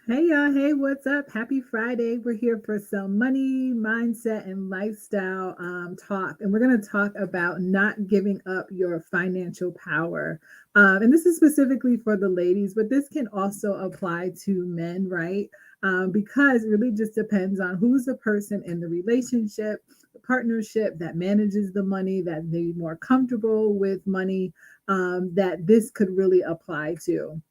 Hey y'all, hey, what's up? Happy Friday. We're here for some money, mindset, and lifestyle talk. And we're going to talk about not giving up your financial power. And this is specifically for the ladies, but this can also apply to men, right? Because it really just depends on who's the person in the relationship, the partnership that manages the money, that they're more comfortable with money, that this could really apply to.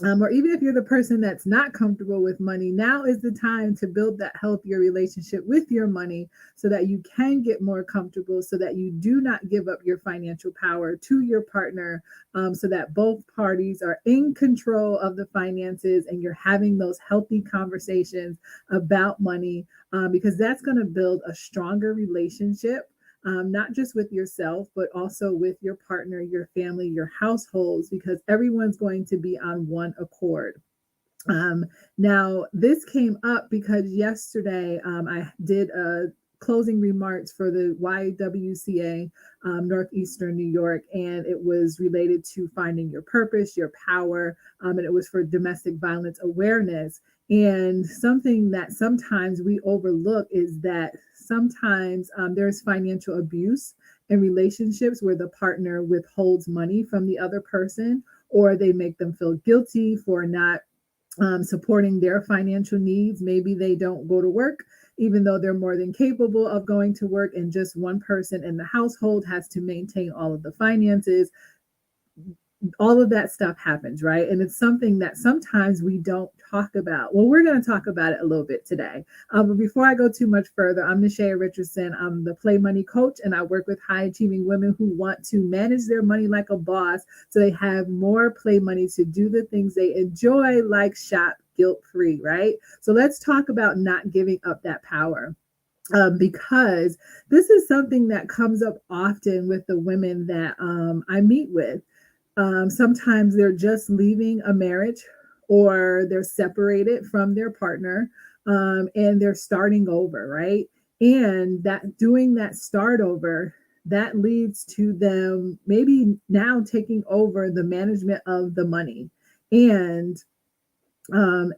Or even if you're the person that's not comfortable with money, now is the time to build that healthier relationship with your money so that you can get more comfortable, so that you do not give up your financial power to your partner, so that both parties are in control of the finances and you're having those healthy conversations about money, because that's going to build a stronger relationship, not just with yourself, but also with your partner, your family, your households, because everyone's going to be on one accord. Um, Now, this came up because yesterday I did a closing remarks for the YWCA, Northeastern New York, and it was related to finding your purpose, your power, and it was for domestic violence awareness. And something that sometimes we overlook is that sometimes there's financial abuse in relationships where the partner withholds money from the other person, or they make them feel guilty for not supporting their financial needs. Maybe they don't go to work, even though they're more than capable of going to work, and just one person in the household has to maintain all of the finances. All of that stuff happens, right? And it's something that sometimes we don't talk about. Well, we're going to talk about it a little bit today. But before I go too much further, I'm Nashaya Richardson. I'm the Play Money Coach, and I work with high achieving women who want to manage their money like a boss so they have more play money to do the things they enjoy, like shop guilt free, right? So let's talk about not giving up that power. Because this is something that comes up often with the women that I meet with. Sometimes they're just leaving a marriage, or they're separated from their partner, and they're starting over, right? And that doing that start over, that leads to them maybe now taking over the management of the money. And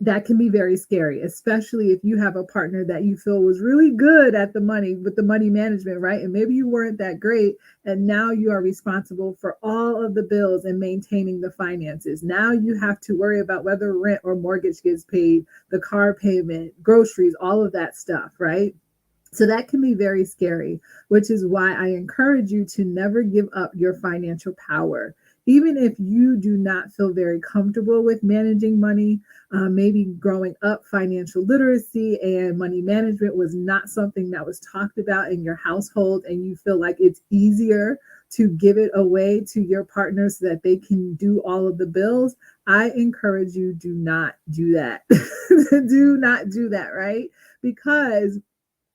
that can be very scary, especially if you have a partner that you feel was really good at the money, with the money management, right? And maybe you weren't that great, and now you are responsible for all of the bills and maintaining the finances. Now you have to worry about whether rent or mortgage gets paid, the car payment, groceries, all of that stuff, right? So that can be very scary, which is why I encourage you to never give up your financial power. Even if you do not feel very comfortable with managing money, maybe growing up, financial literacy and money management was not something that was talked about in your household, and you feel like it's easier to give it away to your partner so that they can do all of the bills. I encourage you, do not do that. Do not do that, right? Because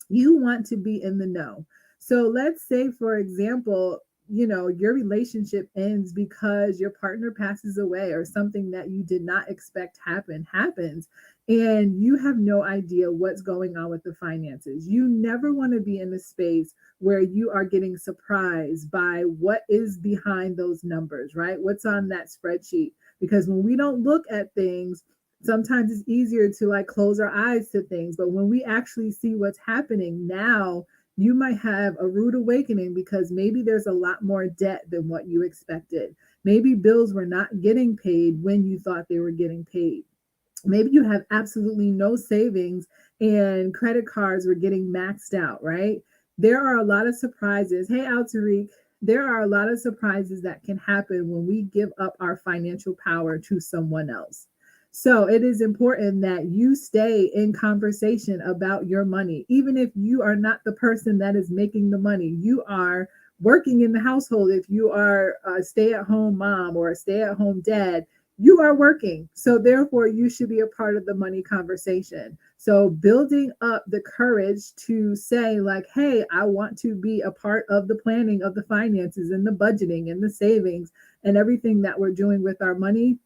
you want to be in the know. So let's say, for example, your relationship ends because your partner passes away, or something that you did not expect happens, and you have no idea what's going on with the finances. You never want to be in a space where you are getting surprised by what is behind those numbers, right? What's on that spreadsheet? Because when we don't look at things, sometimes it's easier to like close our eyes to things, but when we actually see what's happening now, you might have a rude awakening, because maybe there's a lot more debt than what you expected. Maybe bills were not getting paid when you thought they were getting paid. Maybe you have absolutely no savings, and credit cards were getting maxed out, right? There are a lot of surprises. Hey, Altariq, there are a lot of surprises that can happen when we give up our financial power to someone else. So it is important that you stay in conversation about your money. Even if you are not the person that is making the money, you are working in the household. If you are a stay at home mom or a stay at home dad, you are working. So therefore, you should be a part of the money conversation. So building up the courage to say, like, hey, I want to be a part of the planning of the finances and the budgeting and the savings and everything that we're doing with our money,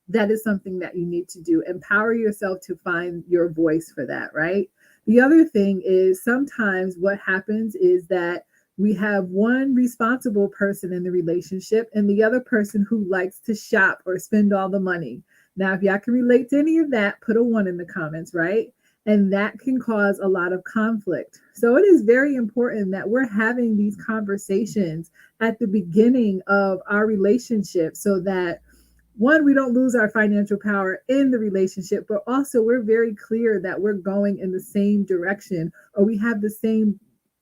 that is something that you need to do. Empower yourself to find your voice for that, right? The other thing is, sometimes what happens is that we have one responsible person in the relationship and the other person who likes to shop or spend all the money. Now, if y'all can relate to any of that, put a one in the comments, right? And that can cause a lot of conflict. So it is very important that we're having these conversations at the beginning of our relationship so that one, we don't lose our financial power in the relationship, but also we're very clear that we're going in the same direction or we have the same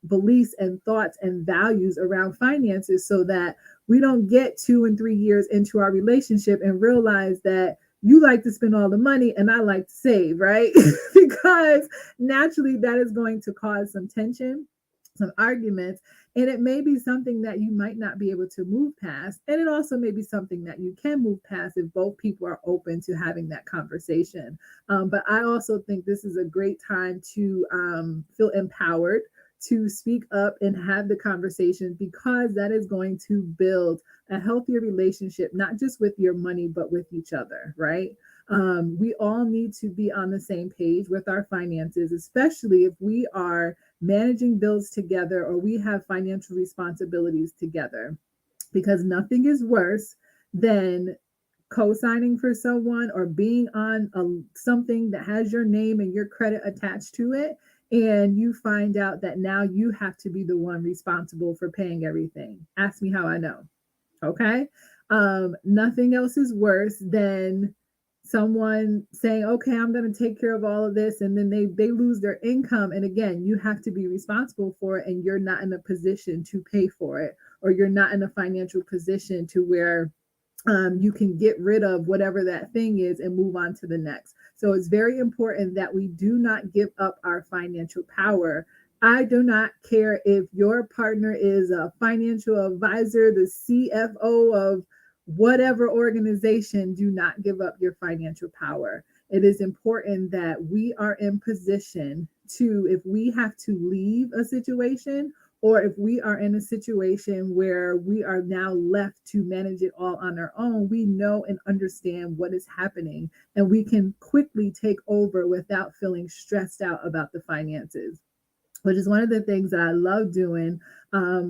beliefs and thoughts and values around finances so that we don't get 2 and 3 years into our relationship and realize that you like to spend all the money and I like to save, right? Because naturally that is going to cause some tension, some arguments, and it may be something that you might not be able to move past. And it also may be something that you can move past if both people are open to having that conversation. But I also think this is a great time to feel empowered to speak up and have the conversation because that is going to build a healthier relationship, not just with your money, but with each other, right? We all need to be on the same page with our finances, especially if we are managing bills together or we have financial responsibilities together, because nothing is worse than co-signing for someone or being on something that has your name and your credit attached to it, and you find out that now you have to be the one responsible for paying everything. Ask me how I know. Okay. Nothing else is worse than someone saying, okay, I'm going to take care of all of this. And then they lose their income. And again, you have to be responsible for it. And you're not in a position to pay for it, or you're not in a financial position to where you can get rid of whatever that thing is and move on to the next. So it's very important that we do not give up our financial power. I do not care if your partner is a financial advisor, the CFO of whatever organization, do not give up your financial power. It is important that we are in position to, if we have to leave a situation, or if we are in a situation where we are now left to manage it all on our own, we know and understand what is happening and we can quickly take over without feeling stressed out about the finances, which is one of the things that I love doing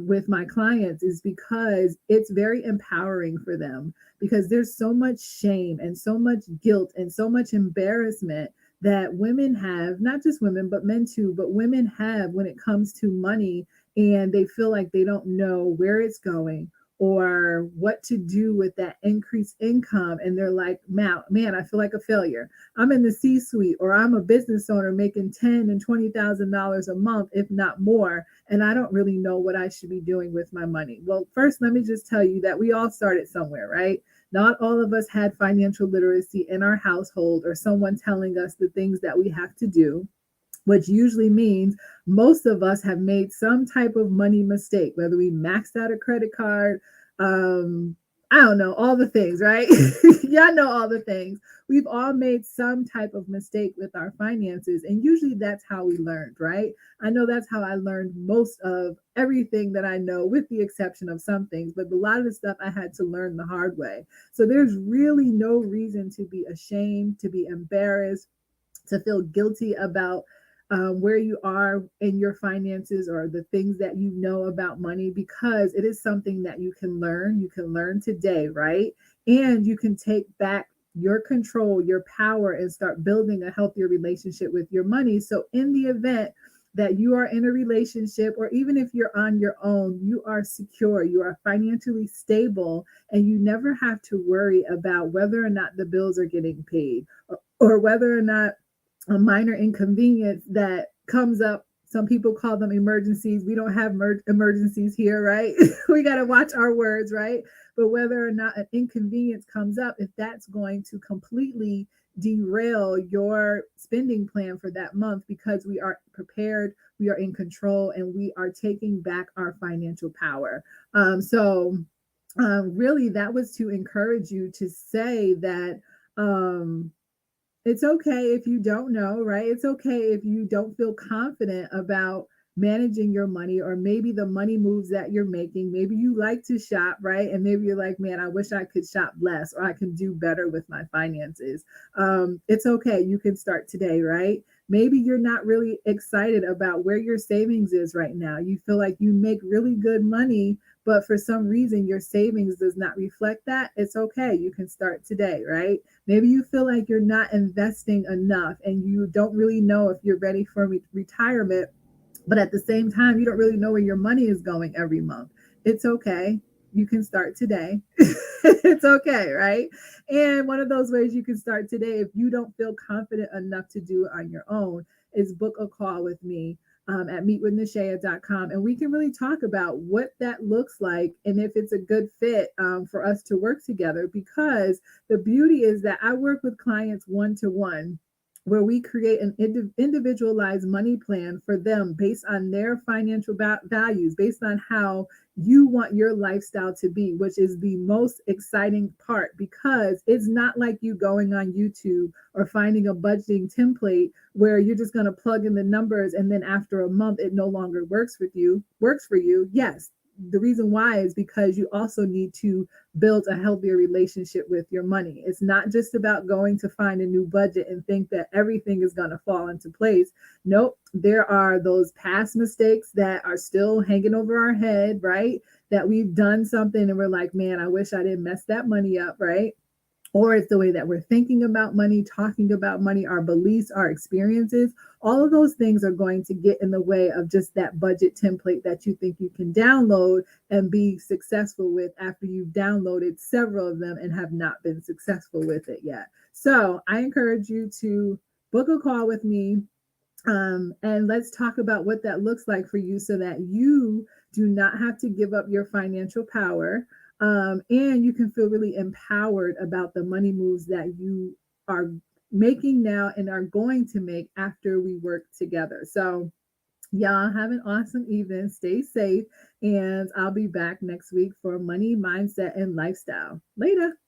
with my clients, is because it's very empowering for them, because there's so much shame and so much guilt and so much embarrassment that women have, not just women, but men too, but women have when it comes to money, and they feel like they don't know where it's going or what to do with that increased income. And they're like, man, I feel like a failure. I'm in the C-suite, or I'm a business owner making $10,000 and $20,000 a month, if not more, and I don't really know what I should be doing with my money. Well, first, let me just tell you that we all started somewhere, right? Not all of us had financial literacy in our household or someone telling us the things that we have to do, which usually means most of us have made some type of money mistake, whether we maxed out a credit card, I don't know, all the things, right? Y'all know all the things. We've all made some type of mistake with our finances, and usually that's how we learned, right? I know that's how I learned most of everything that I know, with the exception of some things, but a lot of the stuff I had to learn the hard way. So there's really no reason to be ashamed, to be embarrassed, to feel guilty about where you are in your finances or the things that you know about money, because it is something that you can learn. You can learn today, right? And you can take back your control, your power, and start building a healthier relationship with your money. So, in the event that you are in a relationship, or even if you're on your own, you are secure, you are financially stable, and you never have to worry about whether or not the bills are getting paid, or whether or not a minor inconvenience that comes up. Some people call them emergencies. We don't have emergencies here, right? We got to watch our words, right? But whether or not an inconvenience comes up, if that's going to completely derail your spending plan for that month, because we are prepared, we are in control, and we are taking back our financial power. Really, that was to encourage you to say that. It's okay if you don't know, right? It's okay if you don't feel confident about managing your money, or maybe the money moves that you're making. Maybe you like to shop, right? And maybe you're like, man, I wish I could shop less, or I can do better with my finances. It's okay. You can start today, right? Maybe you're not really excited about where your savings is right now. You feel like you make really good money, but for some reason your savings does not reflect that. It's okay. You can start today, right? Maybe you feel like you're not investing enough and you don't really know if you're ready for retirement, but at the same time, you don't really know where your money is going every month. It's okay. You can start today. It's okay, right? And one of those ways you can start today, if you don't feel confident enough to do it on your own, is book a call with me at meetwithnashaya.com. And we can really talk about what that looks like and if it's a good fit for us to work together. Because the beauty is that I work with clients one to one, where we create an individualized money plan for them based on their financial values, based on how you want your lifestyle to be, which is the most exciting part, because it's not like you going on YouTube or finding a budgeting template where you're just going to plug in the numbers and then after a month it no longer works for you. Yes, the reason why is because you also need to build a healthier relationship with your money. It's not just about going to find a new budget and think that everything is going to fall into place. Nope, there are those past mistakes that are still hanging over our head, right? That we've done something and we're like, man, I wish I didn't mess that money up, right? Or it's the way that we're thinking about money, talking about money, our beliefs, our experiences. All of those things are going to get in the way of just that budget template that you think you can download and be successful with after you've downloaded several of them and have not been successful with it yet. So I encourage you to book a call with me, and let's talk about what that looks like for you so that you do not have to give up your financial power. And you can feel really empowered about the money moves that you are making now and are going to make after we work together. So, y'all have an awesome evening. Stay safe. And I'll be back next week for money, mindset, and lifestyle. Later.